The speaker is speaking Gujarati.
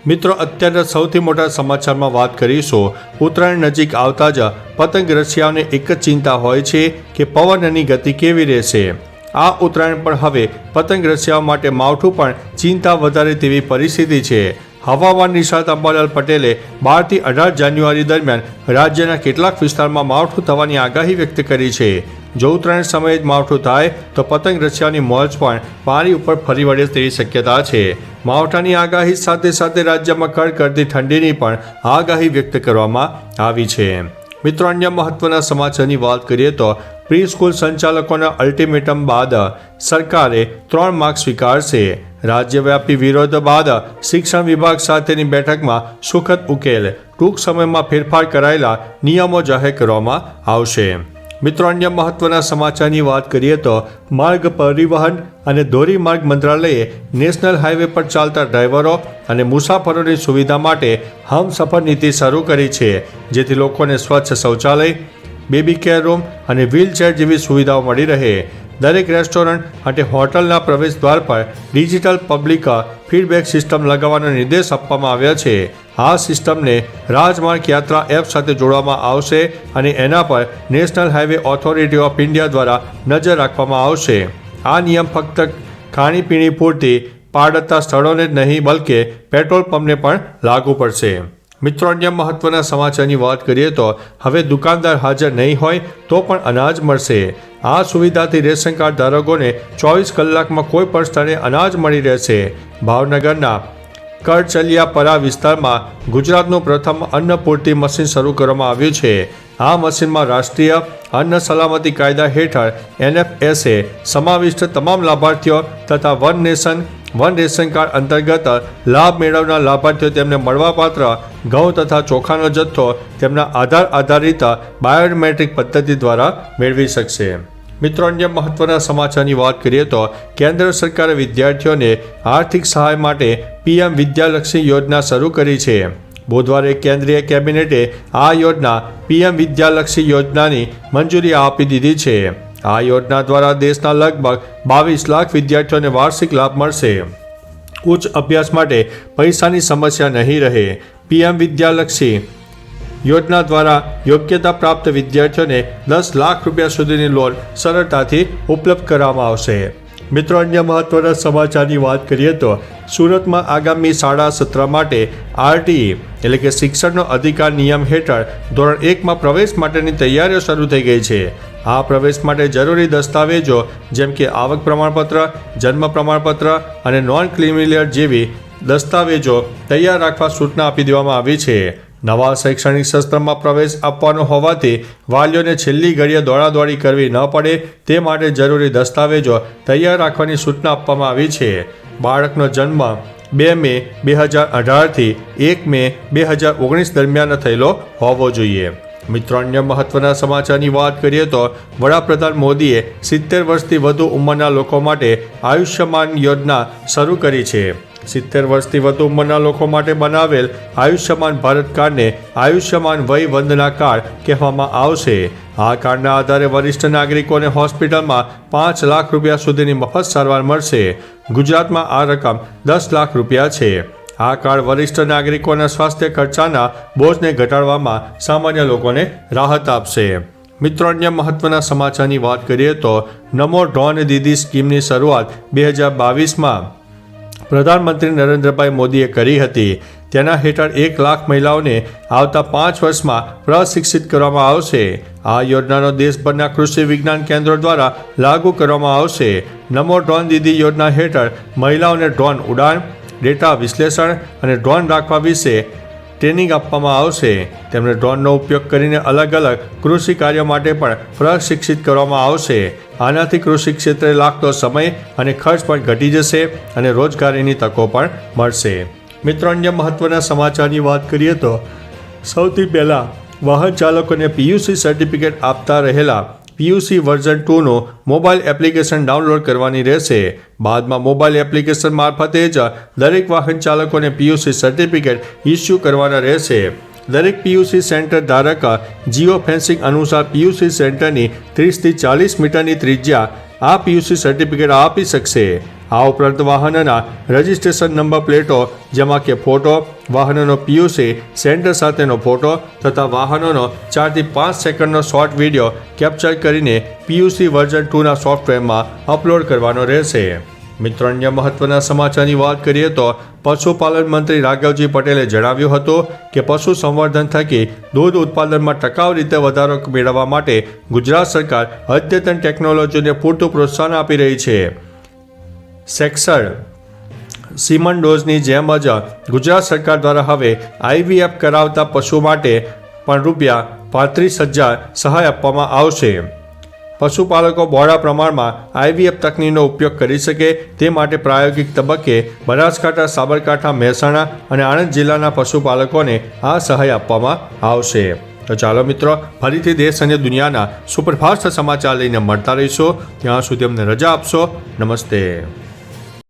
મિત્રો, અત્યારના સૌથી મોટા સમાચારમાં વાત કરીશું. ઉત્તરાયણ નજીક આવતા જ પતંગ રસિયાઓને એક જ ચિંતા હોય છે કે પવનની ગતિ કેવી રહેશે. આ ઉત્તરાયણ પણ હવે પતંગ રસિયાઓ માટે માવઠું પણ ચિંતા વધારે તેવી પરિસ્થિતિ છે. હવામાન નિષ્ણાત અંબાલાલ પટેલે 12 થી 18 જાન્યુઆરી દરમિયાન રાજ્યના કેટલાક વિસ્તારમાં માવઠું થવાની આગાહી વ્યક્ત કરી છે. જો ઉત્તરાયણ સમયે જ માવઠું થાય તો પતંગ રસિયાની મોજ પણ પાણી ઉપર ફરી વળે તેવી શક્યતા છે. માવઠાની આગાહી સાથે સાથે રાજ્યમાં કડકડતી ઠંડીની પણ આગાહી વ્યક્ત કરવામાં આવી છે. મિત્રો, અન્ય મહત્વના સમાચારની વાત કરીએ તો પ્રી સ્કૂલ સંચાલકોના અલ્ટિમેટમ બાદ સરકારે 3 માર્ક સ્વીકારશે. રાજ્યવ્યાપી વિરોધ બાદ શિક્ષણ વિભાગ સાથેની બેઠકમાં સુખદ ઉકેલ. ટૂંક સમયમાં ફેરફાર કરાયેલા નિયમો જાહેર કરવામાં આવશે. મિત્રો, અન્ય મહત્વના સમાચારની વાત કરીએ તો માર્ગ પરિવહન અને ધોરીમાર્ગ મંત્રાલયે નેશનલ હાઈવે પર ચાલતા ડ્રાઈવરો અને મુસાફરોની સુવિધા માટે હમસફર નીતિ શરૂ કરી છે, જેથી લોકોને સ્વચ્છ શૌચાલય, બેબી કેર રૂમ અને વ્હીલચેર જેવી સુવિધાઓ મળી રહે. દરેક રેસ્ટોરન્ટ અને હોટલના પ્રવેશ દ્વાર પર ડિજિટલ પબ્લિક ફીડબેક સિસ્ટમ લગાવવાનો નિર્દેશ આપવામાં આવ્યા છે. આ સિસ્ટમને રાજમાર્ગ યાત્રા એપ સાથે જોડવામાં આવશે અને એના પર national highway authority of India દ્વારા નજર રાખવામાં આવશે. આ નિયમ ફક્ત ખાણીપીણી પૂરતી પાડતા સ્થળોને જ નહીં બલકે પેટ્રોલ પંપને પણ લાગુ પડશે. મિત્રો, અન્ય મહત્વના સમાચારની વાત કરીએ તો હવે દુકાનદાર હાજર નહીં હોય તો પણ અનાજ મળશે. આ સુવિધાથી રેશન કાર્ડ ધારકોને 24 કલાકમાં કોઈ પણ સ્થળે અનાજ મળી રહેશે. ભાવનગરના કરચલિયાપરા વિસ્તારમાં ગુજરાતનું પ્રથમ અન્ન પૂર્તિ મશીન શરૂ કરવામાં આવ્યું છે. આ મશીનમાં રાષ્ટ્રીય અન્ન સલામતી કાયદા હેઠળ NFSA સમાવિષ્ટ તમામ લાભાર્થીઓ તથા one nation one ration card અંતર્ગત લાભ મેળવનાર લાભાર્થીઓ તેમને મળવાપાત્ર ઘઉં તથા ચોખાનો જથ્થો તેમના આધાર આધારિત બાયોમેટ્રિક પદ્ધતિ દ્વારા મેળવી શકશે. મિત્રો, અન્ય મહત્વના સમાચારની વાત કરીએ તો કેન્દ્ર સરકારે વિદ્યાર્થીઓને આર્થિક સહાય માટે PM વિદ્યાલક્ષી યોજના શરૂ કરી છે. બુધવારે કેન્દ્રીય કેબિનેટે આ યોજના PM વિદ્યાલક્ષી યોજનાની મંજૂરી આપી દીધી છે. આ યોજના દ્વારા દેશના લગભગ 22 લાખ વિદ્યાર્થીઓને વાર્ષિક લાભ મળશે. ઉચ્ચ અભ્યાસ માટે પૈસાની સમસ્યા નહીં રહે. PM વિદ્યાલક્ષી યોજના દ્વારા યોગ્યતા પ્રાપ્ત વિદ્યાર્થીઓને 10 લાખ રૂપિયા સુધીની લોન સરળતાથી ઉપલબ્ધ કરવામાં આવશે. મિત્રો, અન્ય મહત્વના સમાચારની વાત કરીએ તો સુરતમાં આગામી શાળા સત્ર માટે RTE એટલે કે શિક્ષણનો અધિકાર નિયમ હેઠળ ધોરણ 1માં પ્રવેશ માટેની તૈયારીઓ શરૂ થઈ ગઈ છે. આ પ્રવેશ માટે જરૂરી દસ્તાવેજો જેમ કે આવક પ્રમાણપત્ર, જન્મ પ્રમાણપત્ર અને નોન ક્રિમિલિયર જેવી દસ્તાવેજો તૈયાર રાખવા સૂચના આપી દેવામાં આવી છે. નવા શૈક્ષણિક સત્રમાં પ્રવેશ આપવાનો હોવાથી વાલીઓને છેલ્લી ઘડીએ દોડાદોડી કરવી ન પડે તે માટે જરૂરી દસ્તાવેજો તૈયાર રાખવાની સૂચના આપવામાં આવી છે. બાળકનો જન્મ 2 મે 2018 થી 1 મે 2019 દરમિયાન થયેલો હોવો જોઈએ. મિત્રો, અન્ય મહત્વના સમાચારની વાત કરીએ તો વડાપ્રધાન મોદીએ 70 વર્ષથી વધુ ઉંમરના લોકો માટે આયુષ્યમાન યોજના શરૂ કરી છે. 70 વર્ષથી વધુ ઉંમરના લોકો માટે બનાવેલ આયુષ્યમાન ભારત કાર્ડને આયુષ્યમાન વય વંદના કાર્ડ કહેવામાં આવશે. આ કાર્ડના આધારે વરિષ્ઠ નાગરિકોને હોસ્પિટલમાં 5 લાખ રૂપિયા સુધીની મફત સારવાર મળશે. ગુજરાતમાં આ રકમ 10 લાખ રૂપિયા છે. આ કાર્ડ વરિષ્ઠ નાગરિકોના સ્વાસ્થ્ય ખર્ચાના બોજને ઘટાડવામાં સામાન્ય લોકોને રાહત આપશે. મિત્રો, અન્ય મહત્વના સમાચારની વાત કરીએ તો નમો ડ્રોન દીદી સ્કીમની શરૂઆત 2022માં પ્રધાનમંત્રી નરેન્દ્રભાઈ મોદીએ કરી હતી. તેના હેઠળ 1 લાખ મહિલાઓને આવતા 5 વર્ષમાં પ્રશિક્ષિત કરવામાં આવશે. આ યોજનાનો દેશભરના કૃષિ વિજ્ઞાન કેન્દ્રો દ્વારા લાગુ કરવામાં આવશે. નમો ડ્રોન દીદી યોજના હેઠળ મહિલાઓને ડ્રોન ઉડાન, ડેટા વિશ્લેષણ અને ડ્રોન રાખવા વિશે ટ્રેનિંગ આપવામાં આવશે. તેમને ડ્રોનનો ઉપયોગ કરીને અલગ અલગ કૃષિ કાર્યો માટે પણ પ્રશિક્ષિત કરવામાં આવશે. આનાથી કૃષિ ક્ષેત્રે લાગતો સમય અને ખર્ચ પણ ઘટી જશે અને રોજગારીની તકો પણ મળશે. મિત્રો, અન્ય મહત્વના સમાચારની વાત કરીએ તો સૌથી પહેલાં વાહન ચાલકોને PUC સર્ટિફિકેટ આપતા રહેલા PUC વર્ઝન 2નું મોબાઈલ એપ્લિકેશન ડાઉનલોડ કરવાની રહેશે. બાદમાં મોબાઈલ એપ્લિકેશન મારફતે જ દરેક વાહન ચાલકોને PUC સર્ટિફિકેટ ઇસ્યુ કરવાના રહેશે. દરેક PUC સેન્ટર ધારક જીઓ ફેન્સિંગ અનુસાર PUC સેન્ટરની 30 થી 40 મીટરની ત્રિજ્યા આ PUC સર્ટિફિકેટ આપી શકશે. આ ઉપરાંત વાહનના રજિસ્ટ્રેશન નંબર પ્લેટો જેમાં કે ફોટો, વાહનનો પીયુસી સેન્ટર સાથેનો ફોટો તથા વાહનોનો 4 થી 5 સેકન્ડનો શોર્ટ વિડીયો કેપ્ચર કરીને પીયુસી વર્ઝન 2ના સોફ્ટવેરમાં અપલોડ કરવાનો રહેશે. મિત્રો, અન્ય મહત્વના સમાચારની વાત કરીએ તો પશુપાલન મંત્રી રાઘવજી પટેલે જણાવ્યું હતું કે પશુ સંવર્ધન થકી દૂધ ઉત્પાદનમાં ટકાઉ રીતે વધારો મેળવવા માટે ગુજરાત સરકાર અદ્યતન ટેકનોલોજીને પૂરતું પ્રોત્સાહન આપી રહી છે. સેક્સર સીમન ડોઝની જેમ જ ગુજરાત સરકાર દ્વારા હવે IVF કરાવતા પશુ માટે પણ ₹35,000 સહાય આપવામાં આવશે. પશુપાલકો બહોળા પ્રમાણમાં IVF તકનીકનો ઉપયોગ કરી શકે તે માટે પ્રાયોગિક તબક્કે બનાસકાંઠા, સાબરકાંઠા, મહેસાણા અને આણંદ જિલ્લાના પશુપાલકોને આ સહાય આપવામાં આવશે. તો ચાલો મિત્રો, ફરીથી દેશ અને દુનિયાના સુપરફાસ્ટ સમાચાર લઈને મળતા રહીશું. ત્યાં સુધી અમને રજા આપશો. નમસ્તે.